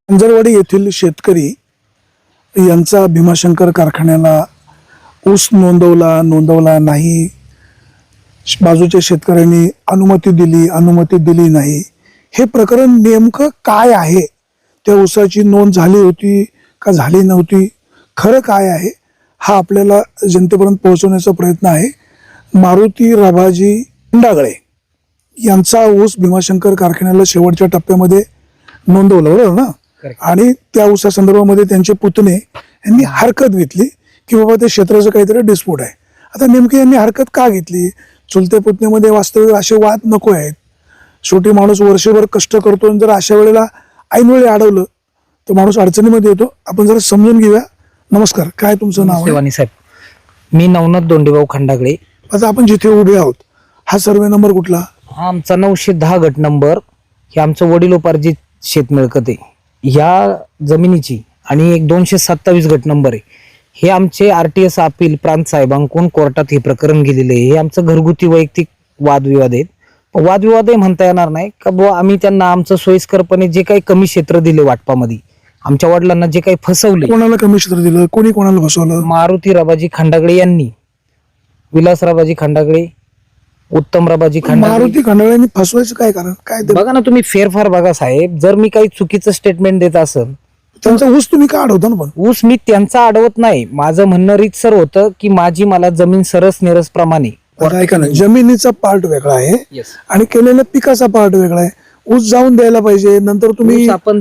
अंजरवाडी येथील शेतकरी यांचा भीमाशंकर कारखान्याला ऊस नोंदवला नाही, बाजूच्या शेतकऱ्यांनी अनुमती दिली नाही, हे प्रकरण नेमकं काय आहे? त्या ऊसाची नोंद झाली होती का झाली नव्हती, खरं काय आहे हा आपल्याला जनतेपर्यंत पोहोचवण्याचा प्रयत्न आहे. मारुती रबाजी खंडागळे यांचा ऊस भीमाशंकर कारखान्याला शेवटच्या टप्प्यामध्ये नोंदवलं बरोबर ना, आणि त्या ऊसा संदर्भामध्ये त्यांचे पुतणे यांनी हरकत घेतली की बाबा ते क्षेत्राचं काहीतरी डिस्प्यूट आहे. आता नेमकी यांनी हरकत का घेतली? चुलते पुतण्यामध्ये वास्तविक असे वाद नको आहेत. शेवटी माणूस वर्षभर कष्ट करतो आणि जर अशा वेळेला ऐनवेळी अडवलं तर माणूस अडचणीमध्ये येतो. आपण जरा समजून घेऊया. नमस्कार, काय तुमचं नाव आहे? सेवानी साहेब, मी नवनाथ दोंडेभाऊ खंडागळे. आता आपण जिथे उभे आहोत हा सर्वे नंबर कुठला? हा आमचा 910 गट नंबर. हे आमचं वडिलोपार्जित शेत मिळकत आहे. ह्या जमिनीची आणि एक 227 गट नंबर आहे. हे आमचे RTS अपील प्रांत साहेबांकडून कोर्टात हे प्रकरण गेलेले आहे. हे आमचं घरगुती वैयक्तिक वादविवाद आहेत. वादविवादही म्हणता येणार नाही का बुवा, आम्ही त्यांना आमचं सोयीस्करपणे जे काही कमी क्षेत्र दिले वाटपामध्ये, आमच्या वडिलांना जे काही फसवले. कोणाला कमी क्षेत्र दिलं, कोणी कोणाला फसवलं? मारुती रबाजी खंडागळे यांनी, विलास रबाजी खंडागळे, उत्तम रबाजी खंडागळे. मारुती खंडागळ्यांनी फसवायचं काय कारण? काय ते बघा ना तुम्ही, फेरफार बघा साहेब. जर मी काही चुकीचं स्टेटमेंट देत असेल, त्यांचा ऊस तुम्ही का अडवता ना? पण ऊस मी त्यांचा अडवत नाही. माझं म्हणणं रीतसर होतं की मला जमीन सरस निरस प्रमाणे. आता ऐका ना, जमिनीचा पार्ट वेगळा आहे आणि केलेल्या पिकाचा पार्ट वेगळा आहे. ऊस जाऊन द्यायला पाहिजे, नंतर तुम्ही आपण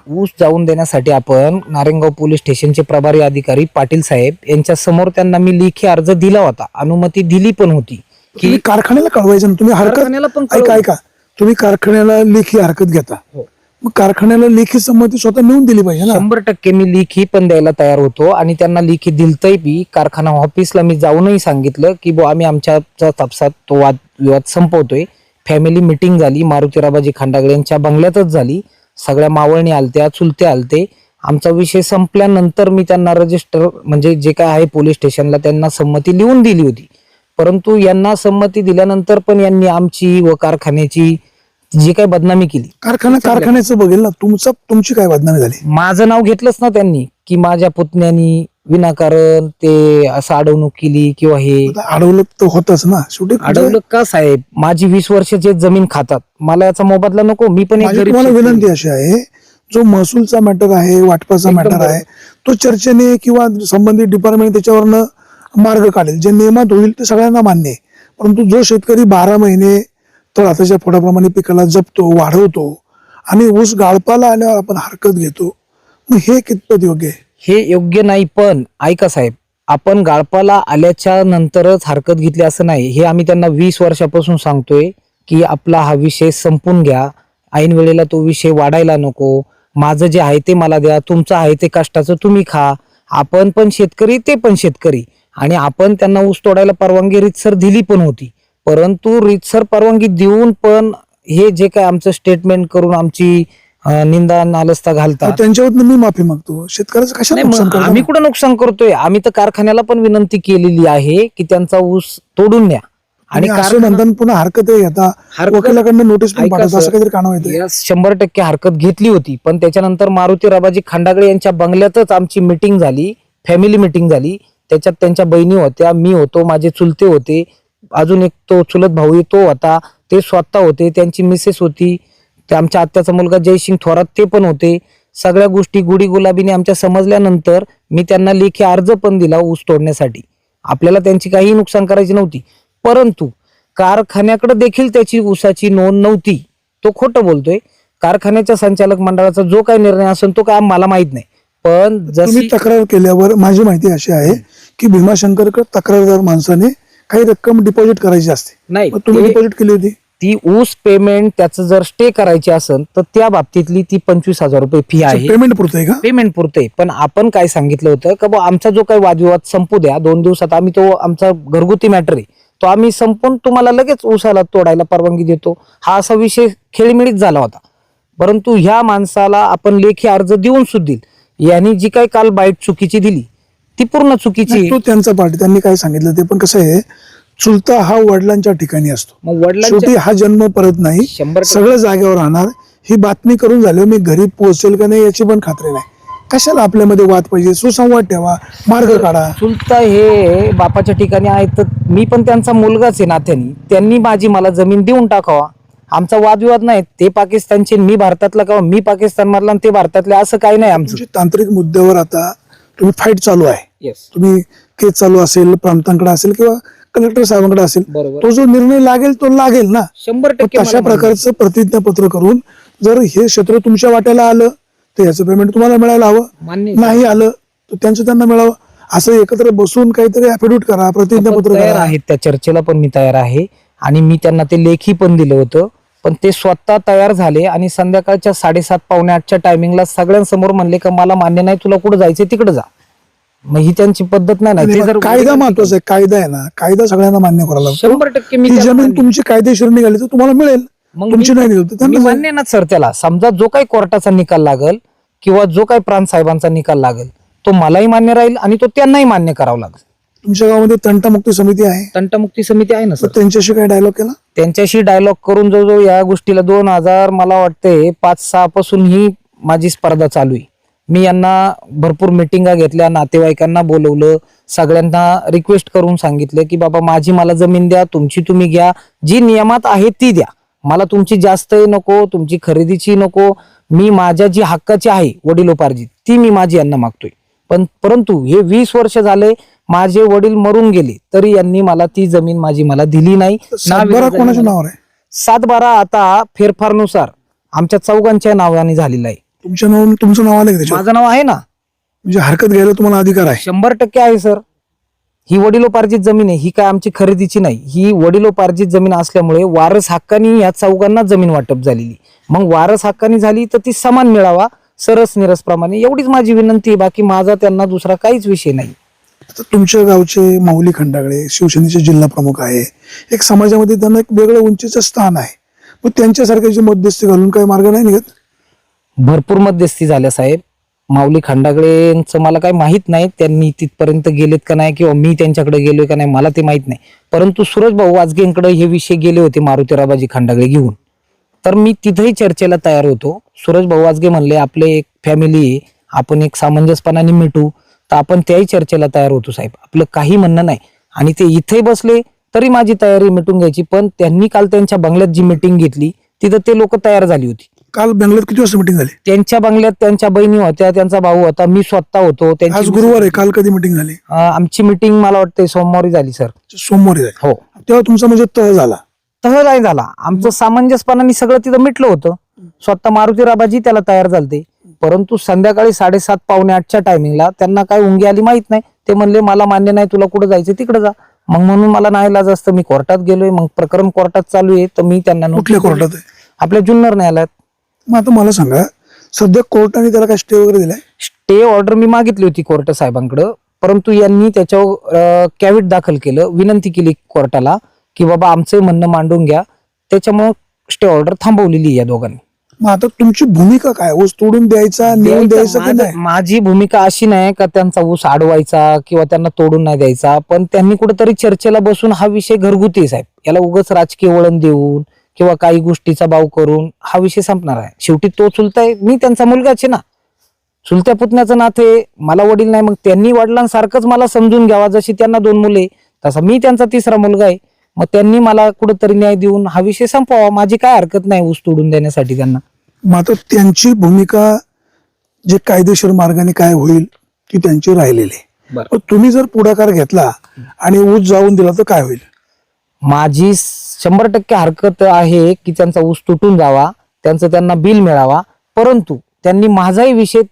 ऊस जाऊन देण्यासाठी आपण नारायणगाव पोलीस स्टेशनचे प्रभारी अधिकारी पाटील साहेब यांच्या समोर त्यांना मी लेखी अर्ज दिला होता, अनुमती दिली पण होती की कारखान्याला कळवायचं ना. तुम्ही कारखान्याला पण हरकत ऐका, तुम्ही कारखान्याला लेखी हरकत घेता, मग कारखान्याला लेखी संमती स्वतः नेऊन दिली पाहिजे ना. 100% मी लेखी पण द्यायला तयार होतो आणि त्यांना लेखी दिलतही बी. कारखाना ऑफिसला मी जाऊनही सांगितलं की आम्ही आमच्या तापसात तो वादविवाद संपवतोय. फॅमिली मिटिंग झाली, मारुती रबाजी खंडागळे यांच्या बंगल्यातच झाली. सगळ्या मावळणी आलत्या, चुलते आलते. आमचा विषय संपल्यानंतर मी त्यांना रजिस्टर म्हणजे जे काय आहे पोलीस स्टेशनला त्यांना संमती लिहून दिली होती. परंतु यांना संमती दिल्यानंतर पण यांनी आमची व कारखान्याची जी काही बदनामी केली. कारखान्याचं बघेल ना, तुमची काय बदनामी झाली? माझं नाव घेतलंच ना त्यांनी की माझ्या पुतण्यानी विनाकारण ते असं अडवणूक केली किंवा हे अडवलं तर होतच ना. शेवटी अडवलं का साहेब? माझी 20 वर्षाचे जमीन खातात, मला याचा मोबदला नको. मी पण एक गरीब तुम्हाला विनंती अशी आहे, जो महसूलचा मॅटर आहे, वाटपाचा मॅटर आहे, तो चर्चेने किंवा संबंधित डिपार्टमेंट त्याच्यावरनं मार्ग काढेल. जे नियमात होईल ते सगळ्यांना मान्य आहे. परंतु जो शेतकरी 12 महिने तळहाताच्या फोडाप्रमाणे पिकाला जपतो, वाढवतो आणि ऊस गाळपाला आल्यावर आपण हरकत घेतो, मग हे कितपत योग्य आहे? हे योग्य नाही. पण ऐका साहेब, आपण गाळपाला आल्याच्या नंतरच हरकत घेतली असं नाही. हे आम्ही त्यांना 20 वर्षापासून सांगतोय की आपला हा विषय संपून घ्या, ऐन वेळेला तो विषय वाढायला नको. माझं जे आहे ते मला द्या, तुमचं आहे ते कष्टाचं तुम्ही खा. आपण पण शेतकरी, ते पण शेतकरी, आणि आपण त्यांना ऊस तोडायला परवानगी रीतसर दिली पण होती. परंतु रीतसर परवानगी देऊन पण हे जे काय आमचं स्टेटमेंट करून आमची निंदा नालस्ता घालतात, त्यांच्यावर मी माफी मागतो. शेतकऱ्याचं कशाला नुकसान करता? आम्ही कुठं नुकसान करतोय? आम्ही तर कारखान्याला पण विनंती केलेली आहे की त्यांचा ऊस तोडून न्या. आणि म्हणताना पुन्हा हरकत घेता, वकिलाकडनं नोटीस पण पाठवता, असं काहीतरी कानावर येतं. 100% हरकत घेतली होती. पण त्याच्यानंतर मारुती रबाजी खंडागळे यांच्या बंगल्यातच आमची मिटिंग झाली, फॅमिली मिटिंग झाली. त्याच्यात त्यांच्या बहिणी होत्या, मी होतो, माझे चुलते होते, अजून एक तो चुलत भाऊ तो होता, ते स्वतः होते, त्यांची मिसेस होती, ते आमच्या आत्याचा मुलगा जयसिंग थोरात ते पण होते. सगळ्या गोष्टी गुढी गुलाबीने आमच्या समजल्यानंतर मी त्यांना लेखी अर्ज पण दिला ऊस तोडण्यासाठी. आपल्याला त्यांची काही नुकसान करायची नव्हती. परंतु कारखान्याकडे देखील त्याची ऊसाची नोंद नव्हती. तो खोटं बोलतोय. कारखान्याच्या संचालक मंडळाचा जो काही निर्णय असेल तो काय मला माहित नाही. पण तुम्ही तक्रार केल्यावर माझी माहिती अशी आहे की भीमाशंकरकडे तक्रारदार माणसाने काही रक्कम डिपॉझिट करायची असते. नाही, तुम्ही डिपॉझिट केली होती? ती ऊस पेमेंट त्याचं जर स्टे करायची असेल तर त्या बाबतीतली ती 25,000 रुपये फी आहे. पेमेंट पुरतंय का? पेमेंट पुरते. पण आपण काय सांगितलं होतं का आमचा जो काही वादविवाद संपू द्या, 2 दिवसात आम्ही तो आमचा घरगुती मॅटर आहे तो आम्ही संपून तुम्हाला लगेच ऊसाला तोडायला परवानगी देतो. हा असा विषय खेळीमेळीत झाला होता. परंतु ह्या माणसाला आपण लेखी अर्ज देऊन सुद्धा यांनी जी काही काल बाईट चुकीची दिली ती पूर्ण चुकीची. तो त्यांचा पार्टी, त्यांनी काय सांगितलं ते पण कसं आहे, चुलता हा वडिलांच्या ठिकाणी असतो. मग शेवटी हा जन्म परत नाही, 100% सगळं जागेवर राहणार. ही बातमी करून झाल्यावर मी घरी पोहोचेल का नाही याची पण खात्री नाही. कशाला आपल्यामध्ये वाद पाहिजे? सुसंवाद ठेवा, मार्ग काढा. चुलता हे बापाच्या ठिकाणी आहेत, तर मी पण त्यांचा मुलगाच आहे नात्याने. त्यांनी मला जमीन देऊन टाकावा. आमचा वादविवाद नाही. ते पाकिस्तानचे, मी भारतातला किंवा मी पाकिस्तान मधला ते भारतातले, असं काही नाही आमचं. तुमची तांत्रिक मुद्द्यावर आता तुम्ही फाईट चालू आहे. येस, तुम्ही केस चालू असेल, प्रांतांकडे असेल किंवा कलेक्टर साहेबांकडे असेल, बरोबर. तो जो निर्णय लागेल तो लागेल ना. 100% तशा मला मान्य. प्रकारचं प्रतिज्ञापत्र करून जर हे क्षेत्र तुमच्या वाट्याला आलं तर याचं पेमेंट तुम्हाला मिळायला हवं. मान्य. नाही आलं तर त्यांचं त्यांना मिळावं. असं एकत्र बसून काहीतरी ऍफिडेव्हिट करा, प्रतिज्ञापत्र तयार करा. आहेत त्या चर्चेला पण मी तयार आहे. आणि मी त्यांना ते लेखी पण दिलं होतं, पण ते स्वतः तयार झाले आणि संध्याकाळच्या 7:30 पावणे 8च्या टायमिंगला सगळ्यांसमोर म्हणले का मला मान्य नाही, तुला कुठं जायचं तिकडे जा. मग ही त्यांची पद्धत नाही ना. ते जर कायदा महत्वाचा आहे. कायदा आहे ना, कायदा सगळ्यांना मान्य करायला लागतो. 100% मी ती त्याला जमीन मान्य. तुमची कायदेशीर निघाली तर तुम्हाला मिळेल, मग तुमची मी- नाही निघाली तर मी त्यांना जाईल. मान्य ना सर त्याला. समजा जो काही कोर्टाचा निकाल लागल किंवा जो काही प्रांत साहेबांचा निकाल लागेल तो मलाही मान्य राहील आणि तो त्यांनाही मान्य करावा लागेल. तुमच्या गावामध्ये तंटामुक्ती समिती आहे, तंटमुक्ती समिती आहे ना तर सर. त्यांच्याशी काय डायलॉग केला? त्यांच्याशी डायलॉग करून जो या गोष्टीला 2000 मला वाटते 5-6 पासून ही माझी स्पर्धा चालू आहे. मी यांना भरपूर मिटिंगा घेतल्या, नातेवाईकांना बोलवलं, सगळ्यांना रिक्वेस्ट करून सांगितलं की बाबा माझी मला जमीन द्या, तुमची तुम्ही घ्या, जी नियमात आहे ती द्या, मला तुमची जास्त नको, तुमची खरेदीची नको. मी माझ्या जी हक्काची आहे वडिलोपार्जित ती मी माझी यांना मागतोय. परंतु हे 20 वर्ष झाले, माझे वडील मरून गेले तरी यांनी मला ती जमीन माझी मला दिली नाही. सातबारा कोणाच्या नावावर आहे? 7/12 आता फेरफारनुसार आमच्या चौघांच्या नावाने झालेला आहे. तुमच्या नाव, तुमचं नाव आलं का त्याच्यावर? माझं नाव आहे ना. म्हणजे हरकत घ्यायला तुम्हाला अधिकार आहे. 100% आहे सर. ही वडिलोपार्जित जमीन आहे, ही काय आमची खरेदीची नाही. ही वडिलोपार्जित जमीन असल्यामुळे वारस हक्कानी या चौघांना जमीन वाटप झालेली. मग वारस हक्कानी झाली तर ती समान मिळावा, सरस निरस प्रमाणे, एवढीच माझी विनंती आहे. बाकी माझा त्यांना दुसरा काहीच विषय नाही. आता तुमच्या गावचे माऊली खंडागळे शिवसेनेचे जिल्हा प्रमुख आहे, एक समाजामध्ये त्यांना एक वेगळं उंचीचं स्थान आहे. मग त्यांच्यासारख्याची मध्यस्थी घालून काही मार्ग नाही निघत? भरपूर मध्यस्थी झाल्या साहेब. माऊली खंडागळेंचं मला काही माहित नाही, त्यांनी तिथपर्यंत गेलेत का नाही किंवा मी त्यांच्याकडे गेलोय का नाही मला ते माहित नाही. परंतु सूरज भाऊ वाजगेंकडे हे विषय गेले होते मारुती राबाजी खंडागळे घेऊन, तर मी तिथेही चर्चेला तयार होतो. सूरज भाऊ वाजगे म्हणले आपले एक फॅमिली आहे, आपण एक सामंजस्यपणाने मिटू, तर आपण त्याही चर्चेला तयार होतो साहेब. आपलं काही म्हणणं नाही. आणि ते इथे बसले तरी माझी तयारी मिटून घ्यायची. पण त्यांनी काल त्यांच्या बंगल्यात जी मिटिंग घेतली तिथं ते लोक तयार झाली होती. काल बेंगलोर किती वाजता मिटिंग झाली? त्यांच्या बंगल्यात त्यांच्या बहिणी होत्या, त्यांचा भाऊ होता, मी स्वतः होतो. आज त्यांची गुरुवार आहे, काल कधी मिटिंग झाली? आमची मिटिंग मला वाटते सोमवारी झाली सर. सोमवारी झाली. हो. तेव्हा तुमचा म्हणजे तह झाला? तह नाही झाला, आमचं सामंजस्यपणाने सगळं तिथं मिटलं होतं. स्वतः मारुती राबाजी त्याला तयार झालते. परंतु संध्याकाळी 7:30 पावणे 8च्या टायमिंगला त्यांना काय उंगी आली माहित नाही. ते म्हणले मला मान्य नाही, तुला कुठं जायचं तिकडे जा. मग म्हणून मला नाही लाज असतं, मी कोर्टात गेलोय. मग प्रकरण कोर्टात चालू आहे, तर मी त्यांना कुठल्या कोर्टात आहे? आपल्या जुन्नर न्यायालयात. मग आता मला सांगा, सध्या कोर्टाने त्याला काय स्टे वगैरे दिलाय? स्टे ऑर्डर मी मागितली होती कोर्ट साहेबांकडे, परंतु यांनी त्याच्यावर कॅविट दाखल केलं, विनंती केली कोर्टाला की बाबा आमचं म्हणणं मांडून घ्या. त्याच्यामुळे स्टे ऑर्डर थांबवलेली या दोघांनी. मग आता तुमची भूमिका काय? ऊस तोडून द्यायचा, नेऊन द्यायचा की नाही? माझी भूमिका अशी नाही का त्यांचा ऊस अडवायचा किंवा त्यांना तोडून नाही द्यायचा, पण त्यांनी कुठेतरी चर्चेला बसून हा विषय घरगुती आहे साहेब. याला उगाच राजकीय वळण देऊन किंवा काही गोष्टीचा भाव करून हा विषय संपणार आहे. शेवटी तो चुलताय, मी त्यांचा मुलगाच आहे ना. चुलत्या पुतण्याचं नाते, मला वडील नाही, मग त्यांनी वडिलांसारखंच मला समजून घ्यावा. जशी त्यांना 2 मुले तसा मी त्यांचा 3रा मुलगा आहे. मग त्यांनी मला कुठेतरी न्याय देऊन हा विषय संपवावा. माझी काय हरकत नाही ऊस तोडून देण्यासाठी त्यांना. मग आता त्यांची भूमिका जे कायदेशीर मार्गाने काय होईल ती त्यांची राहिलेली आहे. बरं. पण तुम्ही जर पुढाकार घेतला आणि ऊस जाऊन दिला तर काय होईल? माझी 100% हरकत आहे की त्यांचा ऊस तुटून जावा, त्यांचं त्यांना बिल मिळावा. परंतु त्यांनी माझाही विषय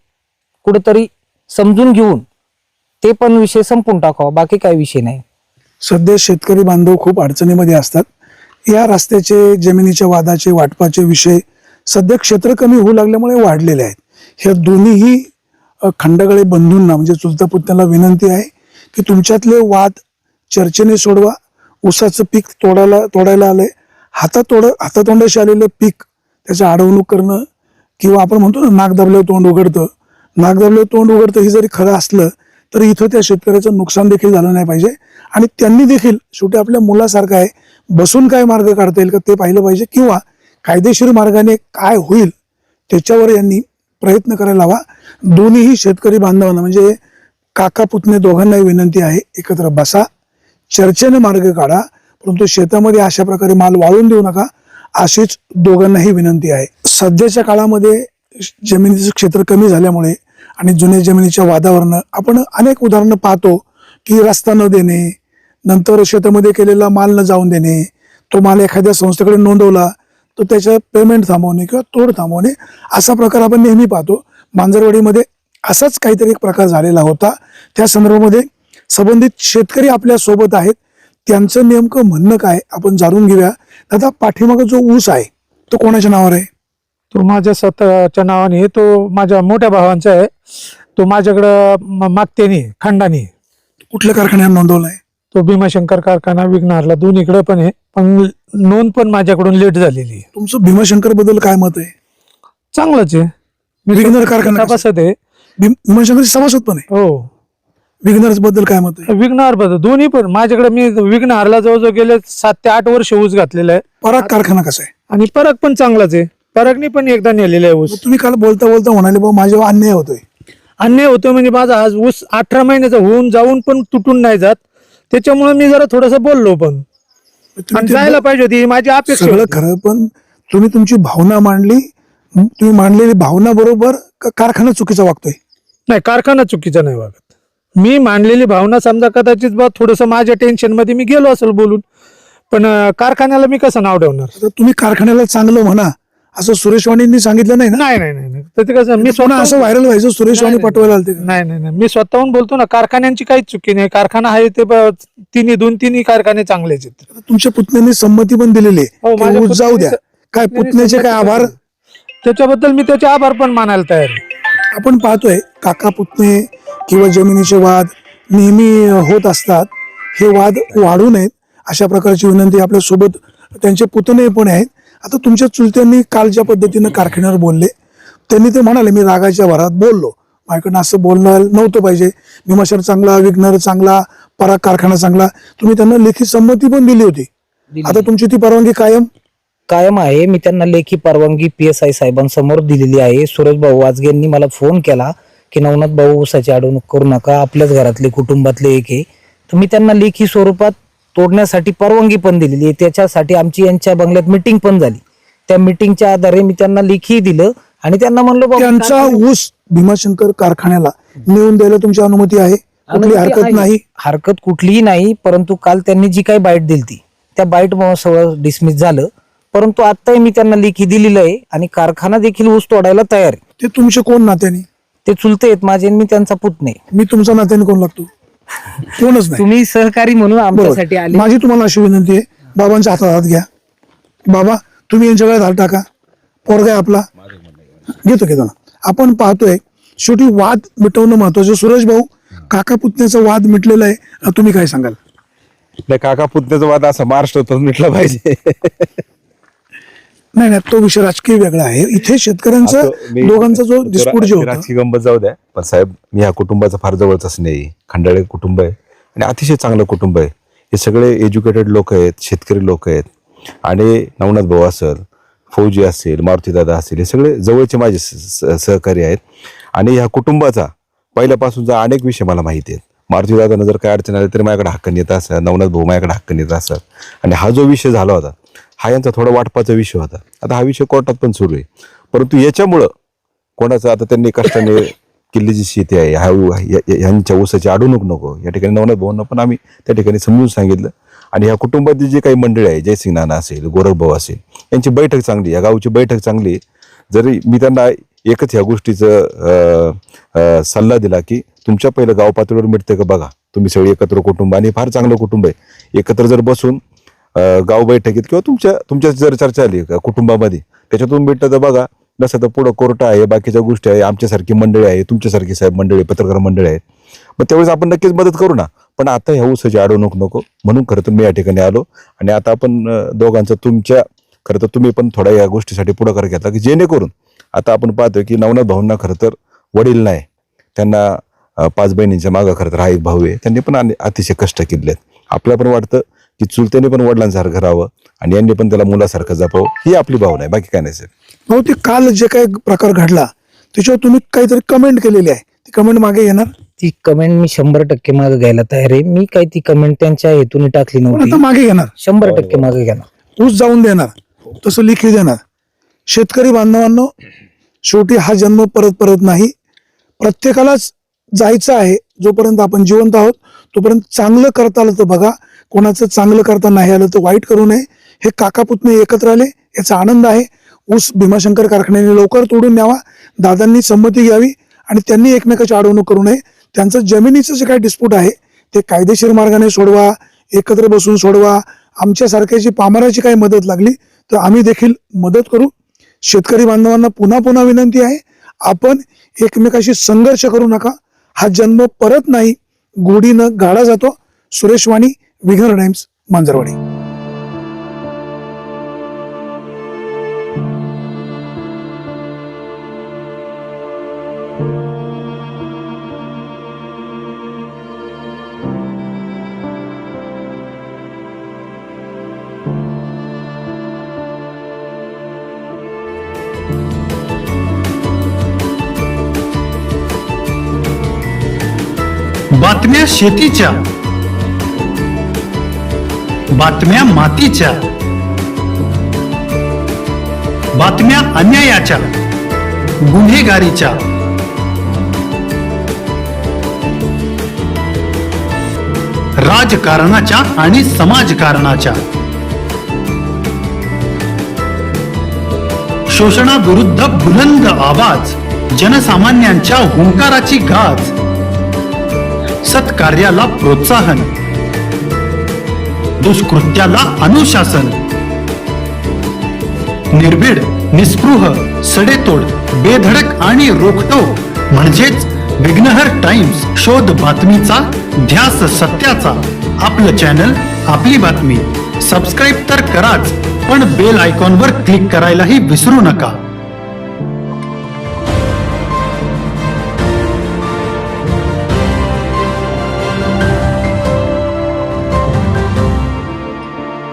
कुठेतरी समजून घेऊन ते पण विषय संपून टाकावा. बाकी काही विषय नाही. सध्या शेतकरी बांधव खूप अडचणीमध्ये असतात. या रस्त्याचे, जमिनीच्या वादाचे, वाटपाचे विषय सध्या क्षेत्र कमी होऊ लागल्यामुळे वाढलेले आहेत. ह्या दोन्हीही खंडागळे बंधूंना म्हणजे चुलता पुतण्याला विनंती आहे की तुमच्यातले वाद चर्चेने सोडवा. ऊसाचं पीक तोडायला आलंय, हातातोंडाशी आलेलं पीक त्याचं अडवणूक करणं किंवा आपण म्हणतो ना नाक दाबल्यावर तोंड उघडतं, हे जरी खरं असलं तरी इथं त्या शेतकऱ्याचं नुकसान देखील झालं नाही पाहिजे. आणि त्यांनी देखील शेवटी आपल्या मुलासारखं आहे, बसून काय मार्ग काढता येईल का ते पाहिलं पाहिजे, किंवा कायदेशीर मार्गाने काय होईल त्याच्यावर यांनी प्रयत्न करायला हवा. दोन्हीही शेतकरी बांधवांना म्हणजे काका पुतणे दोघांनाही विनंती आहे, एकत्र बसा, चर्चेने मार्ग काढा, परंतु शेतामध्ये अशा प्रकारे माल वाळून देऊ नका, अशीच दोघांनाही विनंती आहे. सध्याच्या काळामध्ये जमिनीचं क्षेत्र कमी झाल्यामुळे आणि जुन्या जमिनीच्या वादावरनं आपण अनेक उदाहरणं पाहतो की रस्ता न देणे, नंतर शेतामध्ये केलेला माल न जाऊन देणे, तो माल एखाद्या संस्थेकडे नोंदवला तर त्याचं पेमेंट थांबवणे किंवा तोड थांबवणे, असा प्रकार आपण नेहमी पाहतो. मांजरवाडीमध्ये असाच काहीतरी एक प्रकार झालेला होता. त्या संदर्भामध्ये संबंधित शेतकरी आपल्या सोबत आहेत, त्यांचं नेमकं म्हणणं काय आपण जाणून घेऊया. दादा, पाठीमागं जो ऊस आहे तो कोणाच्या नावावर आहे? तो माझ्या स्वतःच्या नावाने, तो माझ्या मोठ्या भावांचा आहे. तो माझ्याकडं मागतेनी खंडानी. कुठल्या कारखान्यात नोंदवला आहे? तो भीमाशंकर कारखाना विघ्नारला, दोन्हीकडे पण आहे, पण नोंद पण माझ्याकडून लेट झालेली आहे. तुमचं भीमाशंकर बद्दल काय मत आहे? चांगलंच आहे. विघ्नर कारखाना कसा? सभासद आहे. भीमाशंकरची सभासद पण आहे. हो, विघ्नर बद्दल काय मत आहे? विघ्नार बद्दल दोन्ही पण माझ्याकडे. मी विघ्नारला जवळजवळ गेले 7 ते 8 वर्ष ऊस घातलेला आहे. पराग कारखाना कसा आहे? आणि पराग पण चांगलाच आहे. परागनी पण एकदा नेलेला आहे ऊस. तुम्ही काल बोलता बोलता म्हणाले बाबा माझ्यावर अन्याय होतोय. अन्याय होतो म्हणजे माझा आज ऊस 18 महिन्याचा होऊन जाऊन पण तुटून नाही जात, त्याच्यामुळे मी जरा थोडस बोललो. पण तुम्ही आणि ते जायला पाहिजे होती, ही माझी अपेक्षा सगळं होती. खरं, पण तुम्ही तुमची भावना मांडली. तुम्ही मांडलेली भावना बरोबर का कारखाना चुकीचा वागतोय? नाही, कारखाना चुकीचा नाही वागत. मी मांडलेली भावना समजा कदाचित बा थोडस माझ्या टेन्शन मध्ये मी गेलो असेल बोलून, पण कारखान्याला मी कसं नाव ठेवणार? आता तुम्ही कारखान्याला चांगलं म्हणा असं सुरेश वाणींनी सांगितलं नाही ना? नाही नाही नाही नाही. तर ते कसं मी स्वतः असं व्हायरल व्हायचं, सुरेश वाणी नाही, पटवायला आलते का? नाही नाही नाही, मी स्वतःहून बोलतो ना, कारखान्यांची काहीच चुकी नाही. कारखाना आहे ते तिन्ही कारखाने चांगलेच आहेत. आता तुमच्या पुतण्याने संमती पण दिलेली हो, आहे की माझ्या ऊस जाऊ द्या. पुतण्याने- काय पुतण्याचे काय आभार? त्याच्याबद्दल मी त्याचे आभार पण मानायला तयार आहे. आपण पाहतोय काका पुतणे किंवा जमिनीचे वाद नेहमी होत असतात. हे वाद वाढू नयेत अशा प्रकारची विनंती आपल्या सोबत त्यांचे पुतणे पण आहेत. आता तुमच्या चुलत्यांनी काल ज्या पद्धतीनं कारखान्यावर बोलले, त्यांनी ते म्हणाले मी रागाच्या भरात बोललो, माझ्याकडनं असं बोलणं नव्हतं पाहिजे, भीमाशंकर चांगला, विघ्नर चांगला, पराग कारखाना चांगला. तुम्ही त्यांना लेखी संमती पण दिली होती. आता तुमची ती परवानगी कायम आहे. मी त्यांना लेखी परवानगी PSI साहेबांसमोर दिलेली आहे. सूरज भाऊ वाजगेंनी मला फोन केला की नवनाथ भाऊ ऊसाची अडवणूक करू नका, आपल्याच घरातले कुटुंबातले एक आहे. तर मी त्यांना लेखी स्वरूपात तोडण्यासाठी परवानगी पण दिलेली आहे. त्याच्यासाठी आमची यांच्या बंगल्यात मिटिंग पण झाली. त्या मिटिंगच्या आधारे मी त्यांना लेखी दिलं आणि त्यांना म्हणलो बाबा त्यांचा ऊस भीमाशंकर कारखान्याला नेऊन द्यायला तुमची अनुमती आहे? कुठली हरकत नाही? हरकत कुठलीही नाही. परंतु काल त्यांनी जी काही बाईट दिली त्या बाईट सगळं डिसमिस झालं. परंतु आताही मी त्यांना लेखी दिलेलं आहे आणि कारखाना देखील ऊस तोडायला तयार आहे. ते तुमचे कोण नात्याने? ते चुलते आहेत माझे आणि मी त्यांचा पुतणे. मी तुमचा नात्याने कोण लागतो? कोणच नाही. तुम्ही सहकारी म्हणून आमच्यासाठी बरोबर. आले. माझी तुम्हाला अशी विनंती आहे, बाबांच्या हातात हात घ्या. बाबा तुम्ही यांच्या वेळेत हात टाका. पोरगा आहे आपला, घेतो ना. आपण पाहतोय शेवटी वाद मिटवणं महत्वाचं. सुरेश भाऊ, काका पुतण्याचा वाद मिटलेला आहे, तुम्ही काय सांगाल? नाही, काका पुतण्याचा वाद असा महाराष्ट्रात मिटला पाहिजे. नाही नाही, तो विषय राजकीय वेगळा आहे. इथे शेतकऱ्यांचा दोघांचा जो डिस्प्यूट जो होता, राजकीय गंमत जाऊ द्या, पण साहेब मी ह्या कुटुंबाचा फार जवळचा स्नेही, खंडाळे कुटुंब आहे आणि अतिशय चांगलं कुटुंब आहे. हे सगळे एज्युकेटेड लोक आहेत, शेतकरी लोक आहेत आणि नवनाथ भाऊ असेल, फौजी असेल, मारुतीदादा असेल, हे सगळे जवळचे माझे सहकारी आहेत. आणि ह्या कुटुंबाचा पहिल्यापासूनचा अनेक विषय मला माहिती आहेत. मारुतीदादांना जर काय अडचण आली तरी माझ्याकडे हक्कन येत असतात, नवनाथ भाऊ माझ्याकडे हक्कन येत असतात. आणि हा जो विषय झाला होता हा यांचा थोडा वाटपाचा विषय होता. आता हा विषय कोर्टात पण सुरू आहे, परंतु याच्यामुळं कोणाचं आता त्यांनी कष्टाने किल्लीची शेती आहे, ह्यांच्या ऊसाची अडवणूक नको, या ठिकाणी नवनाथ भाऊंना पण आम्ही त्या ठिकाणी समजून सांगितलं. आणि ह्या कुटुंबातील जे काही मंडळी आहे, जयसिंग नाना असेल, गोरख भाऊ असेल, यांची बैठक चांगली, या गावची बैठक चांगली. जरी मी त्यांना एकच ह्या गोष्टीचं सल्ला दिला की तुमच्या पहिलं गाव पातळीवर मिळते का बघा, तुम्ही सगळे एकत्र कुटुंब आणि फार चांगलं कुटुंब आहे, एकत्र जर बसून गाव बैठकीत किंवा तुमच्या जर चर्चा आली कुटुंबामध्ये त्याच्यातून भेटतं तर बघा, नसं तर पुढं कोर्ट आहे, बाकीच्या गोष्टी आहे, आमच्यासारखी मंडळी आहे, तुमच्यासारखी साहेब मंडळी, पत्रकार मंडळी आहेत, मग त्यावेळेस आपण नक्कीच मदत करू ना. पण आता ह्या ऊसाची अडवणूक नको म्हणून खरं तर मी या ठिकाणी आलो. आणि आता आपण दोघांचं खरं तर तुम्ही पण थोडा या गोष्टीसाठी पुढाकार घेतला की जेणेकरून आता आपण पाहतोय की नवनाथ भाऊंना खरं तर वडील नाही, त्यांना 5 बहिणींच्या मागं खरं तर हा एक भाऊ आहे, त्यांनी पण अतिशय कष्ट केले आहेत. आपल्याला पण वाटतं की चुलत्याने पण वडिलांसारखं राहावं आणि यांनी पण त्याला मुलासारखं जपावं, ही आपली भावना आहे, बाकी काय नाही साहेब. भाऊ ते काल जे काही प्रकार घडला त्याच्यावर तुम्ही काहीतरी कमेंट केलेली आहे, ती कमेंट मागे येणार? ती कमेंट मी 100% मागे घ्यायला तयार आहे. मी काही ती कमेंट त्यांच्या हेतून टाकली पण आता नव्हती. मागे घेणार, 100% मागे घेणार. ऊस जाऊन देणार, तसं लिखी देणार. शेतकरी बांधवांनो, शेवटी हा जन्म परत परत नाही, प्रत्येकालाच जायचं आहे. जोपर्यंत आपण जिवंत आहोत तोपर्यंत चांगलं करता आलं तर बघा, कोणाचं चांगलं करता नाही आलं तर वाईट करू नये. हे काका पुतणे एकत्र आले याचा आनंद आहे. ऊस भीमाशंकर कारखान्याने लवकर तोडून न्यावा, दादांनी संमती घ्यावी आणि त्यांनी एकमेकाची अडवणूक करू नये. त्यांचं जमिनीचं जे काही डिस्प्यूट आहे ते कायदेशीर मार्गाने सोडवा, एकत्र बसून सोडवा. आमच्यासारख्याची पामराची काही मदत लागली तर आम्ही देखील मदत करू. शेतकरी बांधवांना पुन्हा पुन्हा विनंती आहे, आपण एकमेकाशी संघर्ष करू नका. हा जन्म परत नाही, गोडीनं गाडा जातो. सुरेश वाणी, विघ्नर टाइम्स, मांजरवाडी. बातम्या शेतीच्या, बातम्या मातीच्या, बातम्या अन्यायाच्या, गुन्हेगारीच्या, राजकारणाच्या आणि समाजकारणाच्या, शोषणाविरुद्ध बुलंद आवाज, जनसामान्यांच्या हुंकाराची गाज, सत्कार्याला प्रोत्साहन, दुष्कृत्याला अनुशासन, निर्भीड, निस्पृह, सडेतोड, बेधडक आणि रोखटोक म्हणजेच विघ्नहर टाइम्स. शोध बातमीचा, ध्यास सत्याचा. आपलं चॅनल, आपली बातमी. सबस्क्राईब तर कराच, पण बेल आयकॉनवर क्लिक करायलाही विसरू नका.